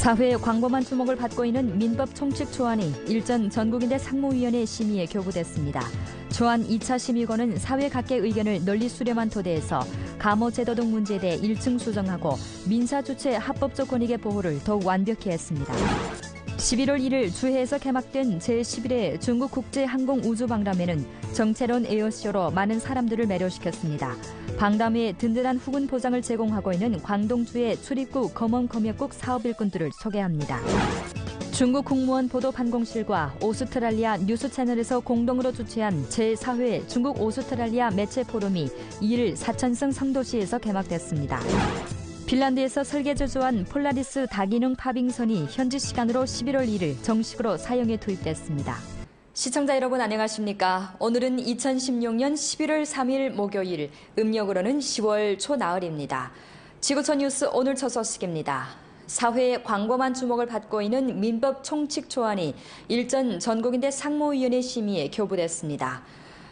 사회 광범한 주목을 받고 있는 민법 총칙 초안이 일전 전국인대 상무위원회 심의에 교부됐습니다. 초안 2차 심의권은 사회 각계 의견을 널리 수렴한 토대에서 감호제도 등 문제에 대해 일층 수정하고 민사주체 합법적 권익의 보호를 더욱 완벽히 했습니다. 11월 1일 주해에서 개막된 제11회 중국 국제항공우주박람회는 정체론 에어쇼로 많은 사람들을 매료시켰습니다. 박람회에 든든한 후근 보장을 제공하고 있는 광동주의 출입국 검언검역국 사업 일꾼들을 소개합니다. 중국 국무원 보도반공실과 오스트랄리아 뉴스채널에서 공동으로 주최한 제4회 중국 오스트랄리아 매체 포럼이 2일 사천성 성도시에서 개막됐습니다. 핀란드에서 설계 조조한 폴라리스 다기능 파빙선이 현지 시간으로 11월 1일 정식으로 사용에 투입됐습니다. 시청자 여러분 안녕하십니까? 오늘은 2016년 11월 3일 목요일, 음력으로는 10월 초나흘입니다. 지구촌 뉴스 오늘 첫 소식입니다. 사회의 광범한 주목을 받고 있는 민법 총칙 초안이 일전 전국인대 상무위원회 심의에 교부됐습니다.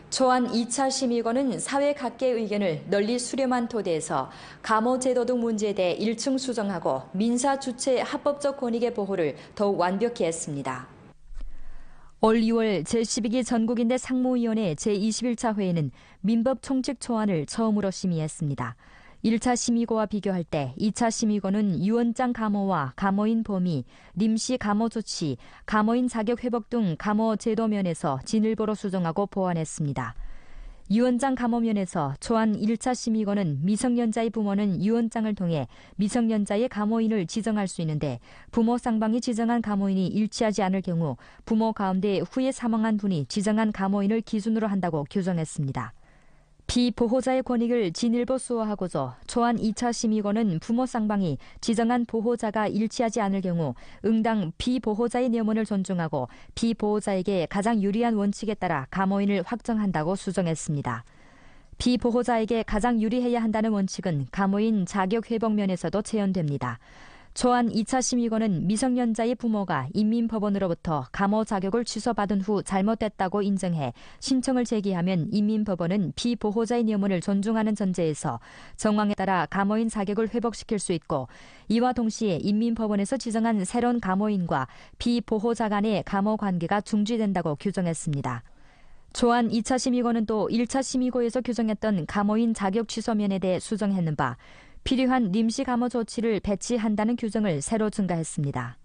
초안 2차 심의권은 사회 각계의 의견을 널리 수렴한 토대에서 감호제도 등 문제에 대해 일층 수정하고 민사 주체의 합법적 권익의 보호를 더욱 완벽히 했습니다. 올 2월 제12기 전국인대 상무위원회 제21차 회의는 민법 총칙 초안을 처음으로 심의했습니다. 1차 심의고와 비교할 때 2차 심의고는 유언장 감호와 감호인 범위, 임시 감호 조치, 감호인 자격 회복 등 감호 제도 면에서 진일보로 수정하고 보완했습니다. 유언장 감호 면에서 초안 1차 심의고는 미성년자의 부모는 유언장을 통해 미성년자의 감호인을 지정할 수 있는데 부모 쌍방이 지정한 감호인이 일치하지 않을 경우 부모 가운데 후에 사망한 분이 지정한 감호인을 기준으로 한다고 규정했습니다. 피보호자의 권익을 진일보 수호하고자 초안 2차 심의권은 부모 쌍방이 지정한 보호자가 일치하지 않을 경우 응당 피보호자의 뇌문을 존중하고 피보호자에게 가장 유리한 원칙에 따라 감호인을 확정한다고 수정했습니다. 피보호자에게 가장 유리해야 한다는 원칙은 감호인 자격 회복 면에서도 재현됩니다. 초안 2차 심의권은 미성년자의 부모가 인민법원으로부터 감호 자격을 취소받은 후 잘못됐다고 인정해 신청을 제기하면 인민법원은 피보호자의 뇌문을 존중하는 전제에서 정황에 따라 감호인 자격을 회복시킬 수 있고 이와 동시에 인민법원에서 지정한 새로운 감호인과 피보호자 간의 감호 관계가 중지된다고 규정했습니다. 초안 2차 심의권은 또 1차 심의고에서 규정했던 감호인 자격 취소면에 대해 수정했는 바 필요한临时 감호 조치를 배치한다는 규정을 새로 증가했습니다.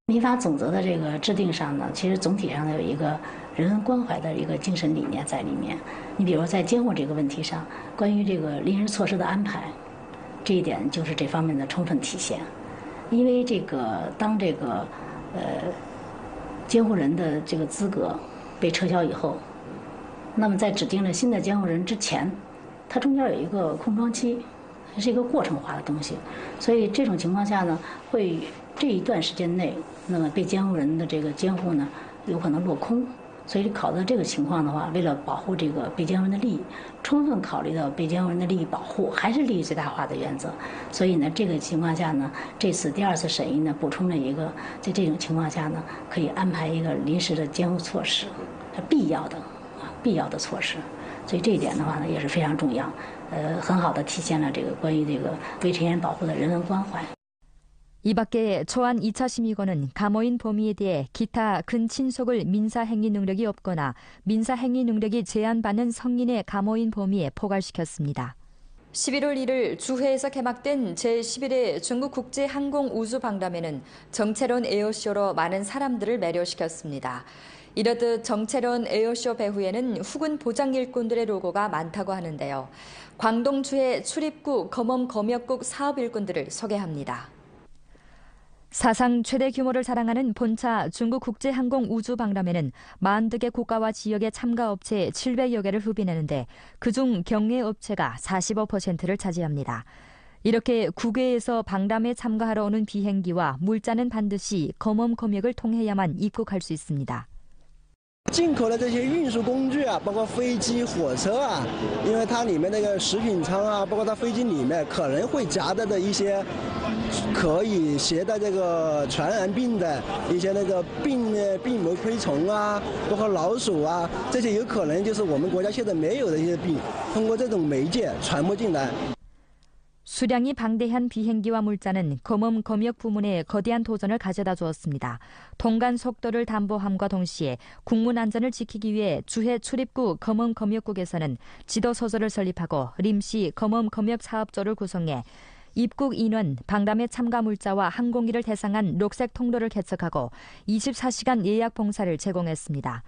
民法总则的这个制定上呢，其实总体上有一个人文关怀的一个精神理念在里面。你比如在监护这个问题上，关于这个临时措施的安排，这一点就是这方面的充分体现。因为这个当这个监护人的这个资格被撤销以后，那么在指定了新的监护人之前，它中间有一个空窗期。是一个过程化的东西，所以这种情况下呢，会这一段时间内，那么被监护人的这个监护呢，有可能落空。所以考虑到这个情况的话，为了保护这个被监护人的利益，充分考虑到被监护人的利益保护，还是利益最大化的原则。所以呢，这个情况下呢，这次第2次审议呢，补充了一个，在这种情况下呢，可以安排一个临时的监护措施，必要的措施。所以这一点的话呢，也是非常重要。很好的体现了这个关于这个未成年保护的人文关怀。 이 밖에 초안 2차 심의권은 감호인 범위에 대해 기타 근친속을 민사행위 능력이 없거나 민사행위 능력이 제한받는 성인의 감호인 범위에 포괄시켰습니다. 11월 1일 주해에서 개막된 제11회 중국 국제항공우주박람회는 정체론 에어쇼로 많은 사람들을 매료시켰습니다. 이렇듯 정체론 에어쇼 배후에는 후군 보장 일꾼들의 로고가 많다고 하는데요. 광동주의 출입국 검언검역국 사업 일꾼들을 소개합니다. 사상 최대 규모를 자랑하는 본차 중국 국제항공우주박람회는 42개 국가와 지역의 참가업체 700여 개를 흡인하는데 그중 경례업체가 45%를 차지합니다. 이렇게 국외에서 박람회에 참가하러 오는 비행기와 물자는 반드시 검언검역을 통해야만 입국할 수 있습니다. 进口的这些运输工具啊，包括飞机、火车啊，因为它里面那个食品仓啊，包括它飞机里面可能会夹带的一些可以携带这个传染病的一些那个病媒昆虫啊，包括老鼠啊，这些有可能就是我们国家现在没有的一些病，通过这种媒介传播进来。 수량이 방대한 비행기와 물자는 검엄 검역 부문에 거대한 도전을 가져다 주었습니다. 통관 속도를 담보함과 동시에 국문 안전을 지키기 위해 주해 출입구 검엄 검역국에서는 지도서적을 설립하고 림시 검엄 검역 사업조를 구성해 입국 인원, 방담회 참가 물자와 항공기를 대상한 녹색 통로를 개척하고 24시간 예약 봉사를 제공했습니다.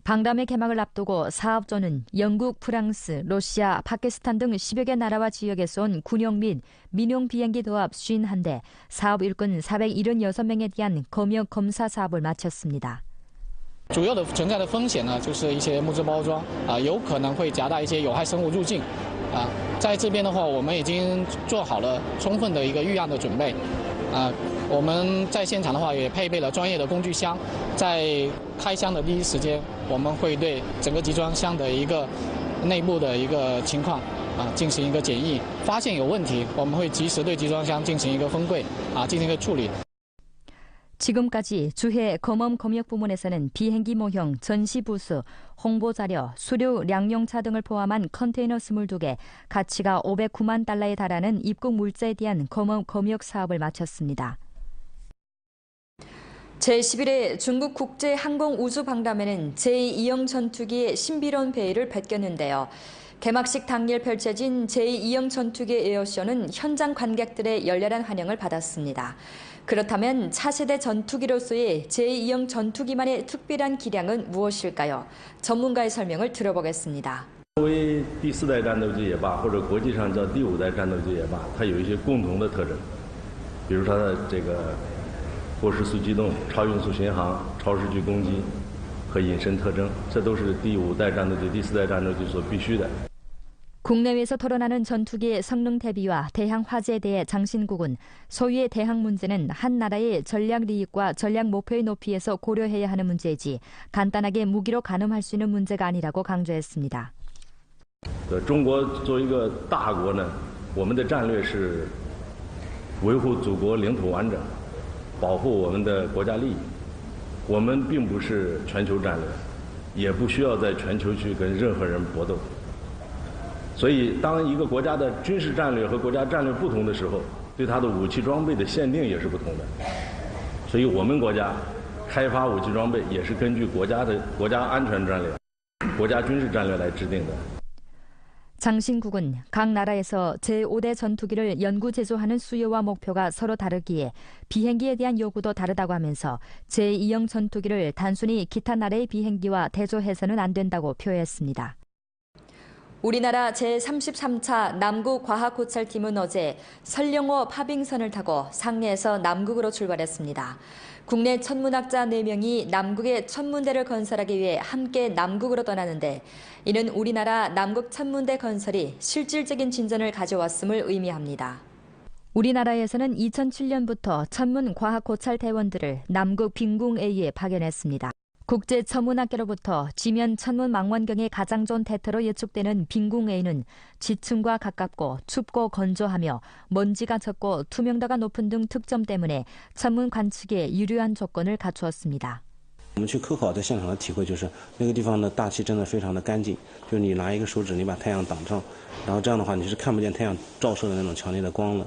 방담회 개막을 앞두고 사업조는 영국, 프랑스, 러시아, 파키스탄 등 10여 개 나라와 지역에서 온 군용 및 민용 비행기 도합 51대, 사업 일꾼 476명에 대한 검역 검사 사업을 마쳤습니다. 主要的存在的风险呢，就是一些木质包装有可能会夹带一些有害生物入境在这边的话，我们已经做好了充分的一个预案的准备我们在现场的话也配备了专业的工具箱，在开箱的第一时间，我们会对整个集装箱的一个内部的一个情况进行一个检疫，发现有问题，我们会及时对集装箱进行一个封柜进行一个处理。 지금까지 주해 검엄 검역 부문에서는 비행기 모형, 전시 부스, 홍보 자료, 수류, 량용차 등을 포함한 컨테이너 22개, 가치가 509만 달러에 달하는 입국 물자에 대한 검엄 검역 사업을 마쳤습니다. 제11회 중국 국제항공우주박람회는 제2형 전투기의 신비로운 배회를 베꼈는데요. 개막식 당일 펼쳐진 제2형 전투기 에어쇼는 현장 관객들의 열렬한 환영을 받았습니다. 그렇다면 차세대 전투기로서의 제2형 전투기만의 특별한 기량은 무엇일까요? 전문가의 설명을 들어보겠습니다. 作为第4代战斗机也罢，或者国际上叫第5代战斗机也罢，它有一些共同的特征，比如它的这个过时速机动、超音速巡航、超视距攻击和隐身特征，这都是第5代战斗机、第4代战斗机所必须的。 국내외에서 토론하는 전투기의 성능 대비와 대항 화재에 대해 장신국은 소위의 대항 문제는 한 나라의 전략利益과 전략 목표의 높이에서 고려해야 하는 문제이지 간단하게 무기로 가늠할 수 있는 문제가 아니라고 강조했습니다. 中国作为一个大国呢，我们的战略是维护祖国领土完整，保护我们的国家利益。我们并不是全球战略，也不需要在全球去跟任何人搏斗。 所以，当一个国家的军事战略和国家战略不同的时候，对它的武器装备的限定也是不同的。所以我们国家开发武器装备也是根据国家安全战略、国家军事战略来制定的。 장신국은 각 나라에서 제5대 전투기를 연구 제조하는 수요와 목표가 서로 다르기에 비행기에 대한 요구도 다르다고 하면서 제2형 전투기를 단순히 기타 나라의 비행기와 대조해서는 안 된다고 표했습니다. 우리나라 제33차 남국과학고찰팀은 어제 설령호 파빙선을 타고 상해에서 남국으로 출발했습니다. 국내 천문학자 4명이 남국의 천문대를 건설하기 위해 함께 남국으로 떠나는데 이는 우리나라 남국 천문대 건설이 실질적인 진전을 가져왔음을 의미합니다. 우리나라에서는 2007년부터 천문과학고찰대원들을 남국 빈궁A에 파견했습니다. 국제천문학계로부터 지면 천문 망원경에 가장 좋은 대터로 예측되는 빈궁A는 지층과 가깝고 춥고 건조하며 먼지가 적고 투명도가 높은 등 특점 때문에 천문 관측에 유리한 조건을 갖추었습니다. 我们去科考在现场的体会就是那个地方的大气真的非常的干净，就是你拿一个手指你把太阳挡上，然后这样的话你是看不见太阳照射的那种强烈的光了。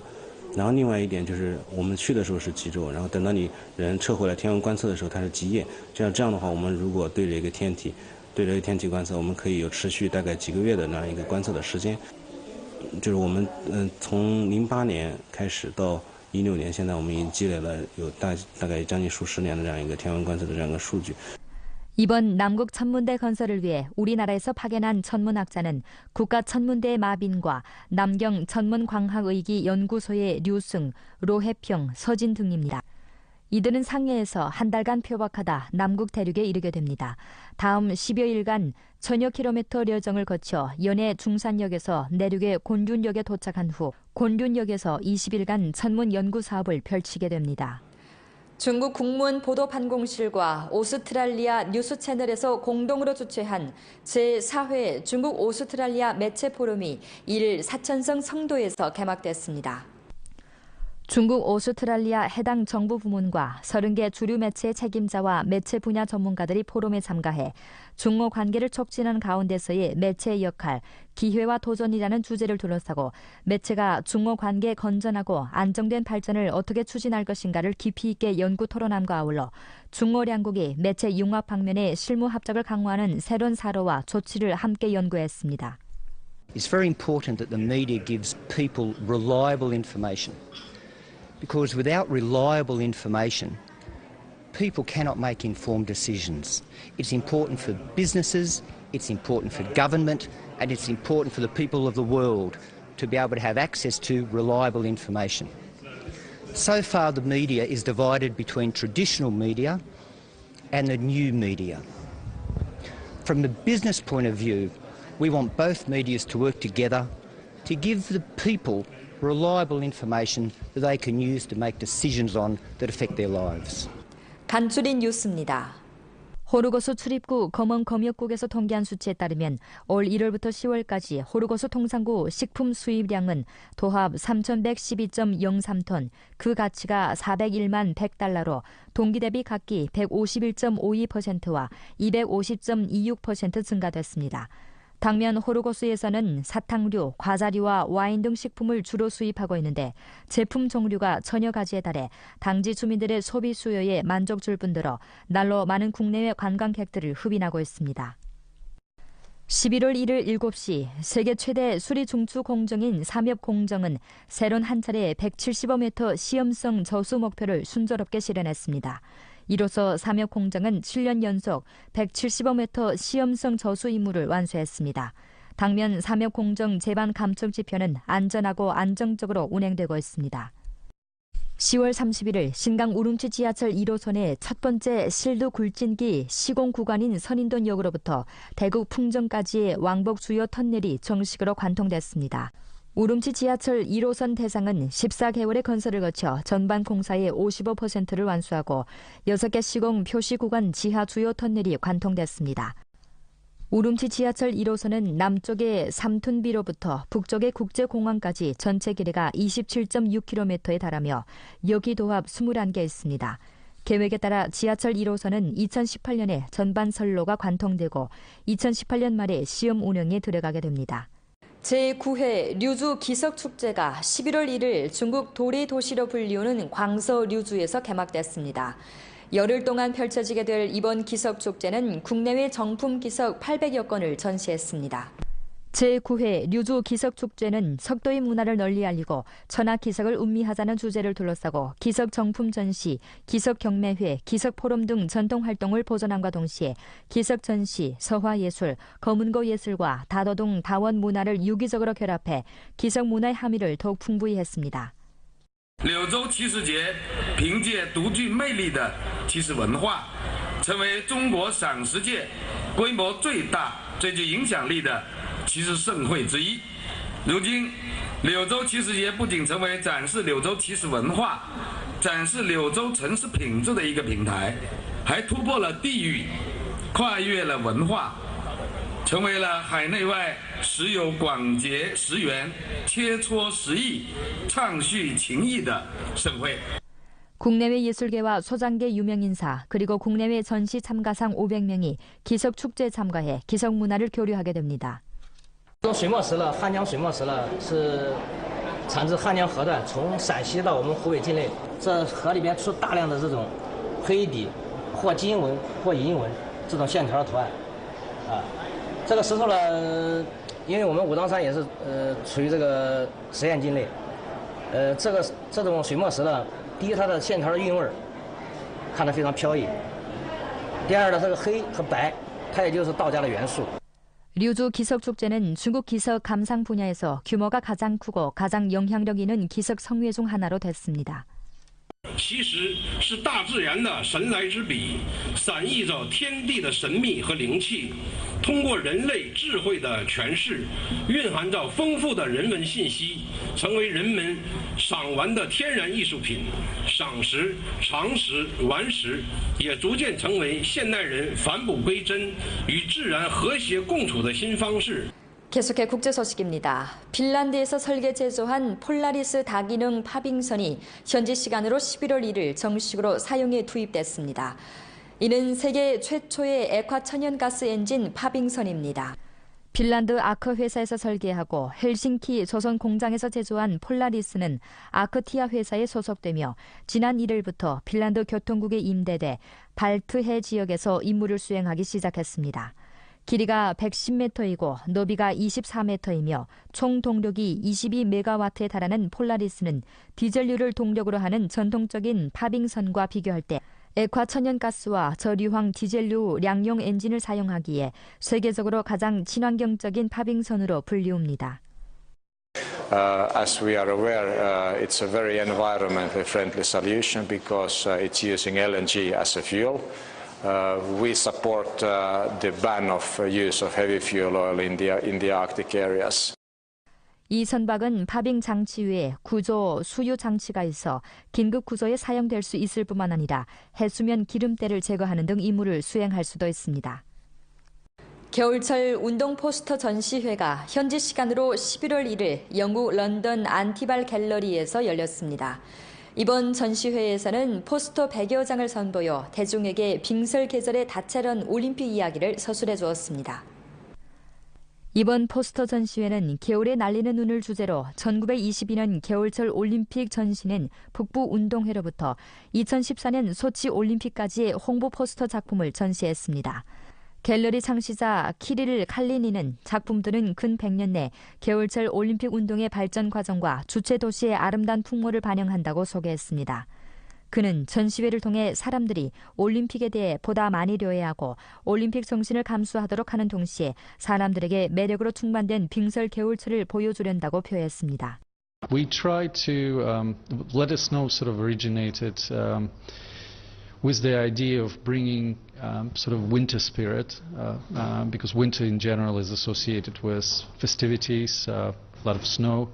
然后另外一点就是我们去的时候是极昼，然后等到你人撤回来天文观测的时候它是极夜。这样的话，我们如果对着一个天体观测，我们可以有持续大概几个月的那样一个观测的时间。就是我们从08年开始到16年，现在我们已经积累了有大概将近数十年的这样一个天文观测的这样一个数据。 이번 남국 천문대 건설을 위해 우리나라에서 파견한 천문학자는 국가천문대 마빈과 남경 천문광학의기 연구소의 류승, 로해평, 서진 등입니다. 이들은 상해에서 한 달간 표박하다 남국 대륙에 이르게 됩니다. 다음 10여일간 1000여 킬로미터 여정을 거쳐 연해 중산역에서 내륙의 곤륜역에 도착한 후 곤륜역에서 20일간 천문 연구 사업을 펼치게 됩니다. 중국 국무원 보도반공실과 오스트랄리아 뉴스 채널에서 공동으로 주최한 제4회 중국 오스트랄리아 매체 포럼이 1일 사천성 성도에서 개막됐습니다. 중국 오스트랄리아 해당 정부 부문과 30개 주류 매체 책임자와 매체 분야 전문가들이 포럼에 참가해 중오 관계를 촉진하는 가운데서의 매체의 역할, 기회와 도전이라는 주제를 둘러싸고 매체가 중오 관계의 건전하고 안정된 발전을 어떻게 추진할 것인가를 깊이 있게 연구 토론함과 아울러 중오 양국이 매체 융합 방면의 실무 합작을 강화하는 새로운 사로와 조치를 함께 연구했습니다. It's very important that the media gives people reliable information. Because without reliable information, people cannot make informed decisions. It's important for businesses, it's important for government, and it's important for the people of the world to be able to have access to reliable information. So far, the media is divided between traditional media and the new media. From the business point of view, we want both medias to work together to give the people reliable information that they can use to make decisions on that affect their lives. 간추린 뉴스입니다. 호르고수 출입구 검언검역국에서 통계한 수치에 따르면 올 1월부터 10월까지 호르고수 통상구 식품 수입량은 도합 3,112.03톤, 그 가치가 401만 100달러로 동기 대비 각기 151.52%와 250.26% 증가됐습니다. 당면 호르고수에서는 사탕류, 과자류와 와인 등 식품을 주로 수입하고 있는데 제품 종류가 천여 가지에 달해 당지 주민들의 소비 수요에 만족줄 뿐더러 날로 많은 국내외 관광객들을 흡인하고 있습니다. 11월 1일 7시 세계 최대 수리 중추 공정인 삼엽공정은 새로운 한 차례 170m 시험성 저수 목표를 순조롭게 실현했습니다. 이로써 삼엽공정은 7년 연속 170m 시험성 저수 임무를 완수했습니다. 당면 삼엽공정 제반 감축 지표는 안전하고 안정적으로 운행되고 있습니다. 10월 31일 신강 우rum치 지하철 1호선의 첫 번째 실드 굴진기 시공 구간인 선인동역으로부터 대구 풍정까지의 왕복 주요 터널이 정식으로 관통됐습니다. 우rum치 지하철 1호선 대상은 14개월의 건설을 거쳐 전반 공사의 55%를 완수하고 6개 시공 표시 구간 지하 주요 터널이 관통됐습니다. 우rum치 지하철 1호선은 남쪽의 삼툰비로부터 북쪽의 국제공항까지 전체 길이가 27.6km에 달하며 역이 도합 21개 있습니다. 계획에 따라 지하철 1호선은 2018년에 전반 선로가 관통되고 2018년 말에 시험 운영에 들어가게 됩니다. 제9회 류주 기석축제가 11월 1일 중국 도리 도시로 불리우는 광서 류주에서 개막됐습니다. 열흘 동안 펼쳐지게 될 이번 기석축제는 국내외 정품 기석 800여 건을 전시했습니다. 제9회 류주 기석축제는 석도의 문화를 널리 알리고 천하 기석을 음미하자는 주제를 둘러싸고 기석 정품 전시, 기석 경매회, 기석 포럼 등 전통 활동을 보존함과 동시에 기석 전시, 서화예술, 검은고 예술과 다도동 다원 문화를 유기적으로 결합해 기석 문화의 함의를 더욱 풍부히 했습니다. 柳州奇石节凭借独具魅力的奇石文化，成为中国赏石界规模最大、最具影响力的奇石盛会之一。如今，柳州奇石节不仅成为展示柳州奇石文化、展示柳州城市品质的一个平台，还突破了地域，跨越了文化，成为了海内外时有广结石源、切磋石艺、畅叙情谊的盛会。 국내외 예술계와 소장계 유명인사 그리고 국내외 전시 참가상 500명이 기석 축제에 참가해 기석 문화를 교류하게 됩니다. 水墨石呢，汉江水墨石呢是产自汉江河段，从陕西到我们湖北境内，这河里边出大量的这种黑底或金纹或银纹这种线条图案，啊，这个石头呢，因为我们武当山也是处于这个实验境内，这种水墨石呢。 第一，它的线条的韵味看得非常飘逸；第二呢，这个黑和白，它也就是道家的元素。 류주 기석축제는 중국 기석 감상 분야에서 규모가 가장 크고 가장 영향력 있는 기석 성회 중 하나로 됐습니다. 其实是大自然的神来之笔，散溢着天地的神秘和灵气，通过人类智慧的诠释，蕴含着丰富的人文信息，成为人们赏玩的天然艺术品。赏石、藏石、玩石也逐渐成为现代人返璞归真、与自然和谐共处的新方式。 계속해 국제 소식입니다. 핀란드에서 설계 제조한 폴라리스 다기능 파빙선이 현지 시간으로 11월 1일 정식으로 사용에 투입됐습니다. 이는 세계 최초의 액화 천연가스 엔진 파빙선입니다. 핀란드 아크 회사에서 설계하고 헬싱키 조선 공장에서 제조한 폴라리스는 아크티아 회사에 소속되며 지난 1일부터 핀란드 교통국에 임대돼 발트해 지역에서 임무를 수행하기 시작했습니다. 길이가 110m이고 너비가 24m이며 총 동력이 22메가와트에 달하는 폴라리스는 디젤류를 동력으로 하는 전통적인 파빙선과 비교할 때 액화 천연가스와 저류황 디젤류 량용 엔진을 사용하기에 세계적으로 가장 친환경적인 파빙선으로 불리웁니다. As we are aware, it's a very environmentally friendly solution because it's using LNG as a fuel. We support the ban of use of heavy fuel oil in the Arctic areas. 이 선박은 파빙 장치 외에 구조, 수유 장치가 있어 긴급 구조에 사용될 수 있을 뿐만 아니라 해수면 기름때를 제거하는 등 임무를 수행할 수도 있습니다. 겨울철 운동 포스터 전시회가 현지 시간으로 11월 1일 영국 런던 안티발 갤러리에서 열렸습니다. 이번 전시회에서는 포스터 100여 장을 선보여 대중에게 빙설 계절의 다채로운 올림픽 이야기를 서술해 주었습니다. 이번 포스터 전시회는 겨울에 날리는 눈을 주제로 1922년 겨울철 올림픽 전시는 북부운동회로부터 2014년 소치 올림픽까지의 홍보 포스터 작품을 전시했습니다. 갤러리 창시자 키릴 칼리니는 작품들은 근 100년 내 겨울철 올림픽 운동의 발전 과정과 주최 도시의 아름다운 풍모를 반영한다고 소개했습니다. 그는 전시회를 통해 사람들이 올림픽에 대해 보다 많이 료해하고 올림픽 정신을 감수하도록 하는 동시에 사람들에게 매력으로 충만된 빙설 겨울철을 보여주련다고 표했습니다. We try to let us know sort of originated with the idea of bringing sort of winter spirit because winter in general is associated with festivities, a lot of snow.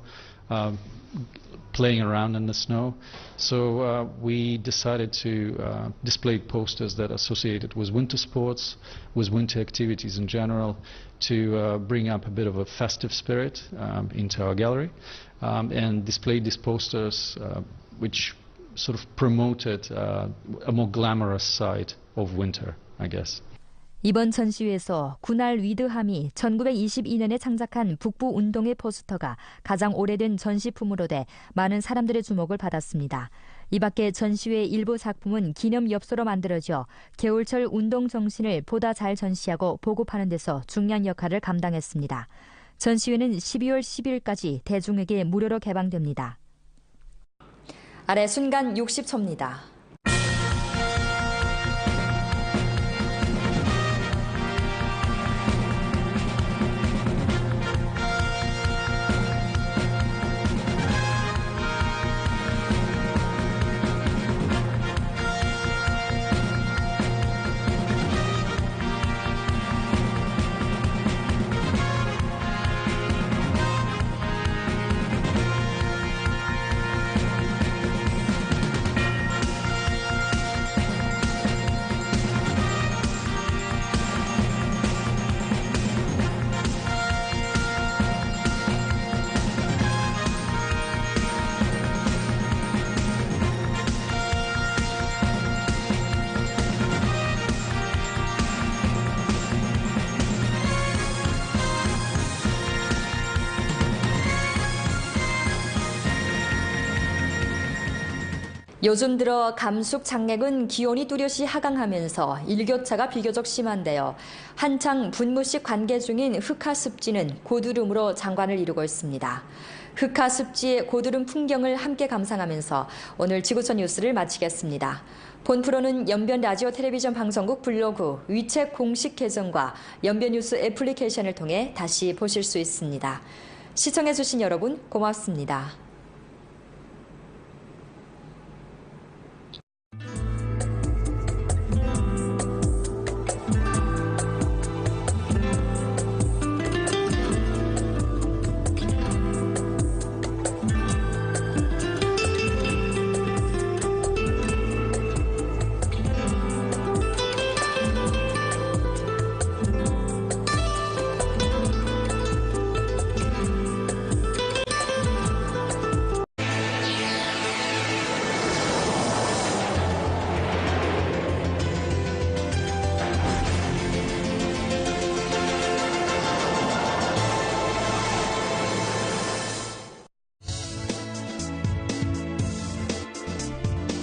Playing around in the snow. So we decided to display posters that are associated with winter sports, with winter activities in general, to bring up a bit of a festive spirit into our gallery and display these posters which sort of promoted a more glamorous side of winter, I guess. 이번 전시회에서 군알 위드함이 1922년에 창작한 북부운동회 포스터가 가장 오래된 전시품으로 돼 많은 사람들의 주목을 받았습니다. 이 밖에 전시회 일부 작품은 기념 엽서로 만들어져 겨울철 운동 정신을 보다 잘 전시하고 보급하는 데서 중요한 역할을 감당했습니다. 전시회는 12월 10일까지 대중에게 무료로 개방됩니다. 아래 순간 60초입니다. 요즘 들어 감숙 장래군 기온이 뚜렷이 하강하면서 일교차가 비교적 심한데요. 한창 분무식 관계 중인 흑하습지는 고드름으로 장관을 이루고 있습니다. 흑하습지의 고드름 풍경을 함께 감상하면서 오늘 지구촌 뉴스를 마치겠습니다. 본 프로는 연변 라디오 텔레비전 방송국 블로그, 위챗 공식 계정과 연변 뉴스 애플리케이션을 통해 다시 보실 수 있습니다. 시청해주신 여러분 고맙습니다.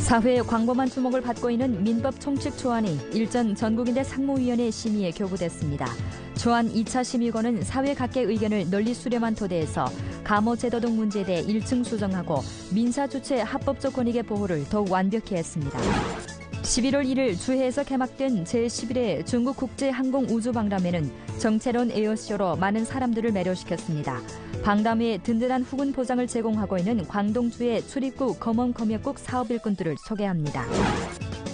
사회 광범한 주목을 받고 있는 민법 총칙 초안이 일전 전국인대 상무위원회 심의에 교부됐습니다. 초안 2차 심의권은 사회 각계의 의견을 널리 수렴한 토대에서 감호제도 등 문제에 대해 1층 수정하고 민사주체 합법적 권익의 보호를 더욱 완벽히 했습니다. 11월 1일 주해에서 개막된 제11회 중국 국제항공우주박람회는 정체론 에어쇼로 많은 사람들을 매료시켰습니다. 박람회에 든든한 후군 보장을 제공하고 있는 광동주의 출입국 검언검역국 사업 일꾼들을 소개합니다.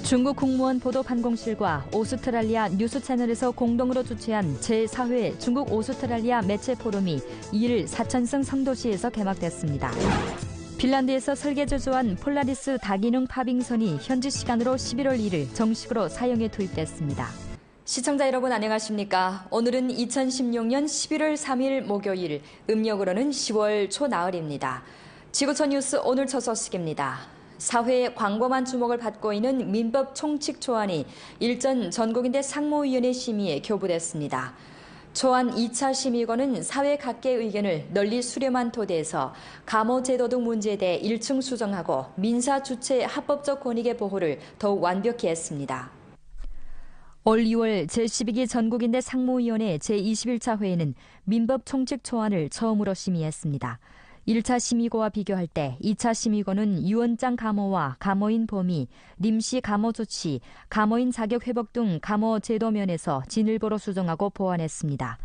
중국 국무원 보도반공실과 오스트랄리아 뉴스채널에서 공동으로 주최한 제4회 중국 오스트랄리아 매체 포럼이 2일 사천성 성도시에서 개막됐습니다. 핀란드에서 설계 조조한 폴라리스 다기능 파빙선이 현지 시간으로 11월 1일 정식으로 사용에 투입됐습니다. 시청자 여러분 안녕하십니까? 오늘은 2016년 11월 3일 목요일, 음력으로는 10월 초나흘입니다. 지구촌 뉴스 오늘 첫 소식입니다. 사회의 광범한 주목을 받고 있는 민법 총칙 초안이 일전 전국인대 상무위원회 심의에 교부됐습니다. 초안 2차 심의권은 사회 각계의 의견을 널리 수렴한 토대에서 감호제도 등 문제에 대해 1층 수정하고 민사주체 합법적 권익의 보호를 더욱 완벽히 했습니다. 올 2월 제12기 전국인대 상무위원회 제21차 회의는 민법 총칙 초안을 처음으로 심의했습니다. 1차 심의고와 비교할 때 2차 심의고는 유언장 감호와 감호인 범위, 임시 감호 조치, 감호인 자격 회복 등 감호 제도 면에서 진일보로 수정하고 보완했습니다.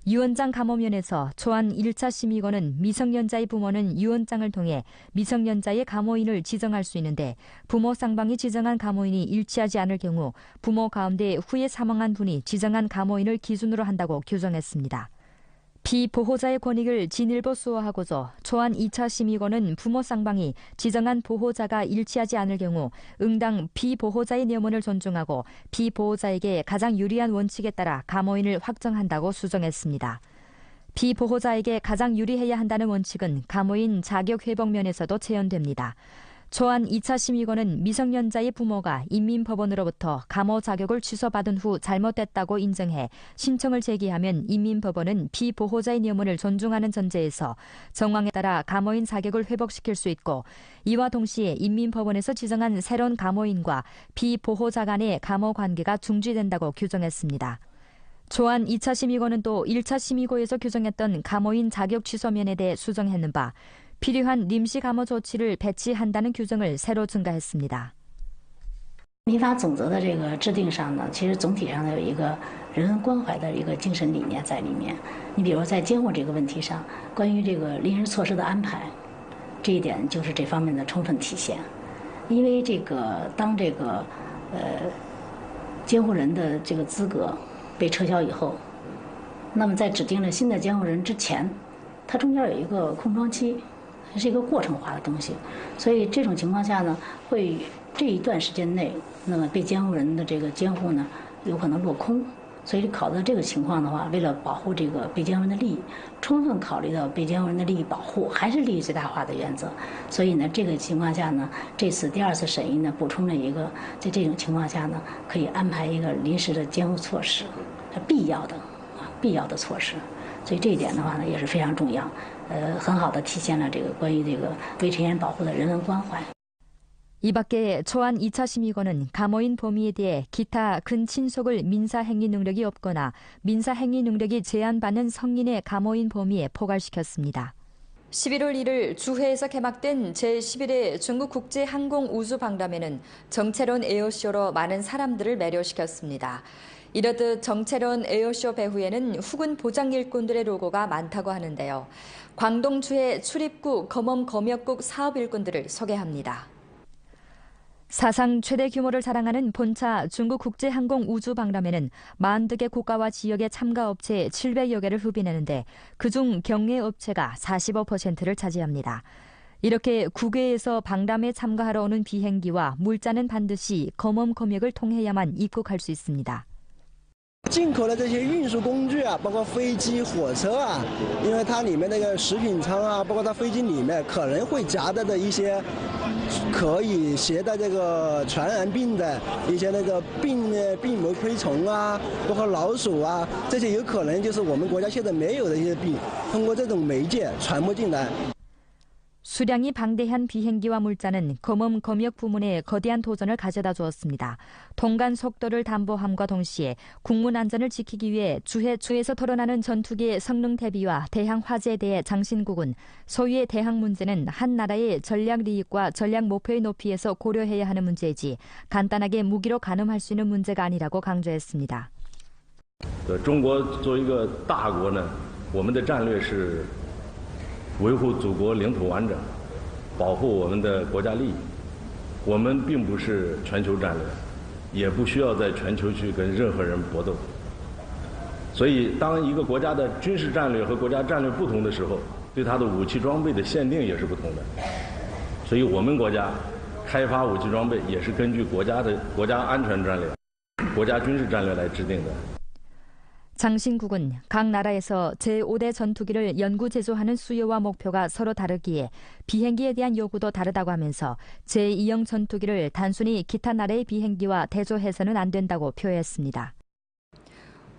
유언장 감호 면에서 초안 1차 심의고는 미성년자의 부모는 유언장을 통해 미성년자의 감호인을 지정할 수 있는데 부모 쌍방이 지정한 감호인이 일치하지 않을 경우 부모 가운데 후에 사망한 분이 지정한 감호인을 기준으로 한다고 규정했습니다. 피보호자의 권익을 진일보 수호하고자 초안 2차 심의권은 부모 쌍방이 지정한 보호자가 일치하지 않을 경우 응당 피보호자의 녀문을 존중하고 피보호자에게 가장 유리한 원칙에 따라 감호인을 확정한다고 수정했습니다. 피보호자에게 가장 유리해야 한다는 원칙은 감호인 자격 회복 면에서도 재현됩니다. 초안 2차 심의권은 미성년자의 부모가 인민법원으로부터 감호 자격을 취소받은 후 잘못됐다고 인정해 신청을 제기하면 인민법원은 피보호자의 녀문을 존중하는 전제에서 정황에 따라 감호인 자격을 회복시킬 수 있고 이와 동시에 인민법원에서 지정한 새로운 감호인과 피보호자 간의 감호 관계가 중지된다고 규정했습니다. 초안 2차 심의권은 또 1차 심의고에서 규정했던 감호인 자격 취소면에 대해 수정했는 바 필요한 임시 감호 조치를 배치한다는 규정을 새로 증가했습니다. 民法总则的这个制定上呢，其实总体上有一个人文关怀的一个精神理念在里面。你比如在监护这个问题上，关于这个临时措施的安排，这一点就是这方面的充分体现。因为这个当这个监护人的这个资格被撤销以后，那么在指定了新的监护人之前，它中间有一个空窗期。是一个过程化的东西，所以这种情况下呢，会这一段时间内，那么被监护人的这个监护呢，有可能落空。所以考虑到这个情况的话，为了保护这个被监护人的利益，充分考虑到被监护人的利益保护，还是利益最大化的原则。所以呢，这个情况下呢，这次第二次审议呢，补充了一个，在这种情况下呢，可以安排一个临时的监护措施，必要的措施。所以这一点的话呢，也是非常重要。很好的体现了这个关于这个未成年人保护的人文关怀。 이 밖에 초안 2차 심의권은 감호인 범위에 대해 기타 근친속을 민사행위 능력이 없거나 민사행위 능력이 제한받는 성인의 감호인 범위에 포괄시켰습니다. 11월 1일 주해에서 개막된 제11회 중국 국제항공우주박람회는 정체론 에어쇼로 많은 사람들을 매료시켰습니다. 이렇듯 정체론 에어쇼 배후에는 후군 보장 일꾼들의 로고가 많다고 하는데요. 광동주의 출입국 검언검역국 사업 일꾼들을 소개합니다. 사상 최대 규모를 자랑하는 본차 중국 국제항공우주박람회는 42개 국가와 지역의 참가 업체 700여 개를 흡인하는데 그중 경례 업체가 45%를 차지합니다. 이렇게 국외에서 박람회에 참가하러 오는 비행기와 물자는 반드시 검언검역을 통해야만 입국할 수 있습니다. 进口的这些运输工具啊，包括飞机、火车啊，因为它里面那个食品仓啊，包括它飞机里面可能会夹带的一些可以携带这个传染病的一些那个病膜推虫啊，包括老鼠啊，这些有可能就是我们国家现在没有的一些病，通过这种媒介传播进来。 수량이 방대한 비행기와 물자는 검엄 검역 부문에 거대한 도전을 가져다 주었습니다. 통관 속도를 담보함과 동시에 국문 안전을 지키기 위해 주에서 토론하는 전투기의 성능 대비와 대항 화재에 대해 장신국은 소위의 대항 문제는 한 나라의 전략利益과 전략 목표의 높이에서 고려해야 하는 문제이지 간단하게 무기로 가늠할 수 있는 문제가 아니라고 강조했습니다. 中国作为一个大国呢，我们的战略是 维护祖国领土完整，保护我们的国家利益。我们并不是全球战略，也不需要在全球去跟任何人搏斗。所以，当一个国家的军事战略和国家战略不同的时候，对它的武器装备的限定也是不同的。所以我们国家开发武器装备也是根据国家安全战略、国家军事战略来制定的。 장신국은 각 나라에서 제5대 전투기를 연구 제조하는 수요와 목표가 서로 다르기에 비행기에 대한 요구도 다르다고 하면서 제2형 전투기를 단순히 기타 나라의 비행기와 대조해서는 안 된다고 표했습니다.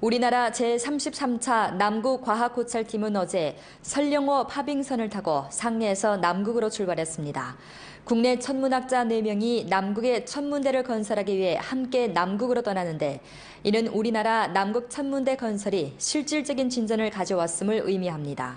우리나라 제33차 남국과학고찰팀은 어제 설령호 파빙선을 타고 상해에서 남극으로 출발했습니다. 국내 천문학자 4명이 남극의 천문대를 건설하기 위해 함께 남극으로 떠나는데 이는 우리나라 남극 천문대 건설이 실질적인 진전을 가져왔음을 의미합니다.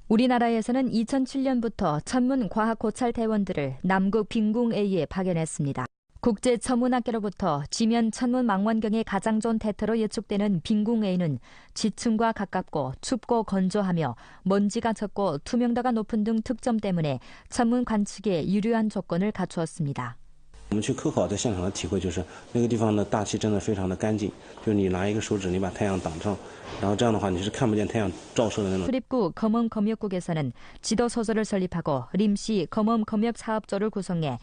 우리나라에서는 2007년부터 천문과학고찰대원들을 남극 빈궁A에 파견했습니다. 국제천문학계로부터 지면 천문 망원경의 가장 좋은 대터로 예측되는 빈궁A는 지층과 가깝고 춥고 건조하며 먼지가 적고 투명도가 높은 등 특점 때문에 천문 관측에 유리한 조건을 갖추었습니다. 我们去科考在现场的体会就是那个地方的大气真的非常的干净，就你拿一个手指你把太阳挡上，然后这样的话你是看不见太阳照射的那种。 수립구 검엄검역국에서는 지도소설을 설립하고 림시 검엄검역사업조를 구성해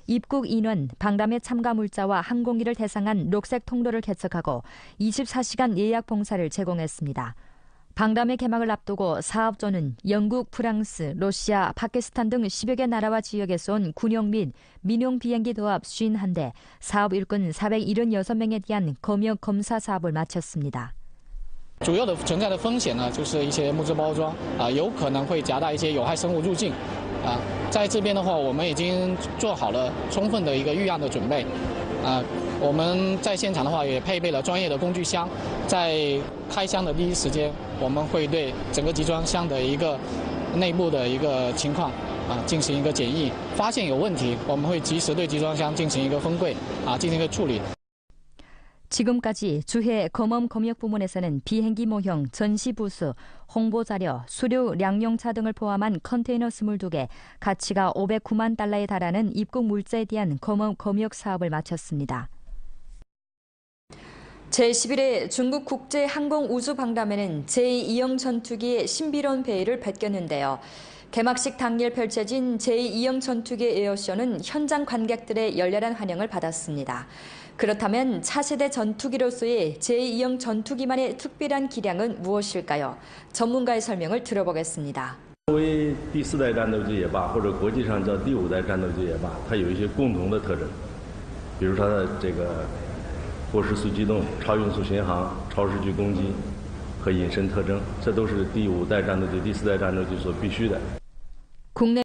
입국 인원, 방담회 참가 물자와 항공기를 대상한 녹색 통로를 개척하고 24시간 예약 봉사를 제공했습니다. 방담회 개막을 앞두고 사업조는 영국, 프랑스, 러시아, 파키스탄 등 10여 개 나라와 지역에서 온 군용 및 민용 비행기 도합 51대, 사업 일꾼 476명에 대한 검역 검사 사업을 마쳤습니다. 主要的存在的风险呢，就是一些木质包装有可能会夹带一些有害生物入境在这边的话，我们已经做好了充分的一个预案的准备我们在现场的话也配备了专业的工具箱，在开箱的第一时间，我们会对整个集装箱的一个内部的一个情况进行一个检疫，发现有问题，我们会及时对集装箱进行一个封柜进行一个处理。 지금까지 주해 검엄검역부문에서는 비행기 모형, 전시 부수, 홍보자료, 수류, 량용차 등을 포함한 컨테이너 22개, 가치가 509만 달러에 달하는 입국 물자에 대한 검엄검역 사업을 마쳤습니다. 제11회 중국 국제항공우주박람회는 제2형 전투기의 신비로운 배회를 뵙겼는데요. 개막식 당일 펼쳐진 제2형 전투기 에어쇼는 현장 관객들의 열렬한 환영을 받았습니다. 그렇다면 차세대 전투기로서의 제2형 전투기만의 특별한 기량은 무엇일까요? 전문가의 설명을 들어보겠습니다. 作为第4代战斗机也罢，或者国际上叫第5代战斗机也罢，它有一些共同的特征，比如它的这个多时速机动、超音速巡航、超视距攻击和隐身特征，这都是第5代战斗机、第4代战斗机所必须的。 국내